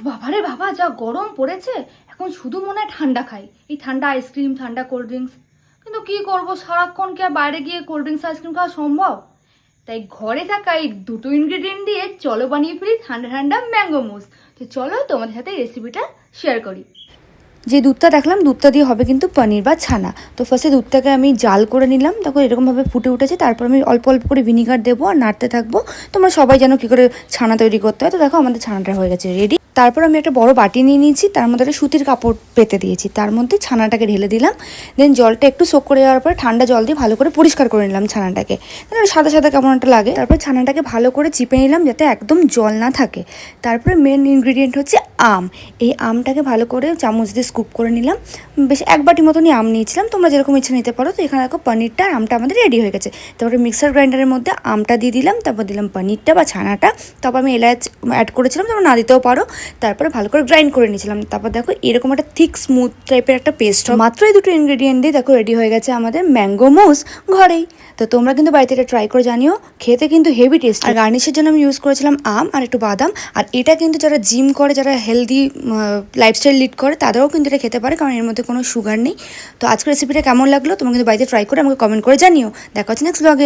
বাবারে বাবা, যা গরম পড়েছে এখন, শুধু মনে হয় ঠান্ডা খাই, এই ঠান্ডা আইসক্রিম, ঠান্ডা কোল্ড ড্রিঙ্কস। কিন্তু কি করব, সারাক্ষণ কি আর বাইরে গিয়ে কোল্ড ড্রিঙ্কস আইসক্রিম খাওয়া সম্ভব? তাই ঘরে থাকা এই দুটো ইনগ্রিডিয়েন্ট দিয়ে চলো বানিয়ে ফেলি ঠান্ডা ঠান্ডা ম্যাঙ্গো মুস। তো চলো তোমাদের সাথে রেসিপিটা শেয়ার করি। যে দুধটা দেখলাম, দুধটা দিয়ে হবে কিন্তু পনির বা ছানা। তো ফার্স্টে দুধটাকে আমি জাল করে নিলাম, তখন এরকমভাবে ফুটে উঠেছে। তারপর আমি অল্প অল্প করে ভিনিগার দেবো আর নাড়তে থাকবো। তোমরা সবাই জানো কী করে ছানা তৈরি করতে হয়। তো দেখো আমাদের ছানাটা হয়ে গেছে রেডি। তারপর আমি একটা বড় বাটি নিয়ে নিয়েছি, তার মধ্যে একটা সুতির কাপড় পেতে দিয়েছি, তার মধ্যে ছানাটাকে ঢেলে দিলাম। দেন জলটা একটু সোক করে যাওয়ার পরে ঠান্ডা জল দিয়ে ভালো করে পরিষ্কার করে নিলাম ছানাটাকে। সাদা সাদা কেমন একটা লাগে। তারপর ছানাটাকে ভালো করে চিপে নিলাম যাতে একদম জল না থাকে। তারপরে মেন ইনগ্রিডিয়েন্ট হচ্ছে আম। এই আমটাকে ভালো করে চামচ দিয়ে স্কুপ করে নিলাম। বেশ এক বাটি মতনই আম নিয়েছিলাম, তোমরা যেরকম ইচ্ছা নিতে পারো। তো এখানে দেখো পনিরটা আর আমটা আমাদের রেডি হয়ে গেছে। তারপরে মিক্সার গ্রাইন্ডারের মধ্যে আমটা দিয়ে দিলাম, তারপর দিলাম পনিরটা বা ছানাটা। তারপর আমি এলাচ অ্যাড করেছিলাম, তোমরা না দিতেও পারো। তারপরে ভালো করে গ্রাইন্ড করে নিয়েছিলাম। তারপর দেখো এরকম একটা থিক স্মুথ টাইপের একটা পেস্ট, মাত্র এই দুটো ইনগ্রিডিয়েন্ট দিয়ে দেখো রেডি হয়ে গেছে আমাদের ম্যাঙ্গো মুস ঘরেই। তো তোমরা কিন্তু বাড়িতে এটা ট্রাই করে জানিও, খেতে কিন্তু হেভি টেস্ট। আর গার্নিশের জন্য আমি ইউজ করেছিলাম আম আর একটু বাদাম। আর এটা কিন্তু যারা জিম করে, যারা হেলদি লাইফস্টাইল লিড করে, তাদেরও কিন্তু এটা খেতে পারে, কারণ এর মধ্যে কোনো সুগার নেই। তো আজকের রেসিপিটা কেমন লাগলো তোমরা কিন্তু বাড়িতে ট্রাই করে আমাকে কমেন্ট করে জানিও। দেখা হচ্ছে নেক্সট ব্লগে।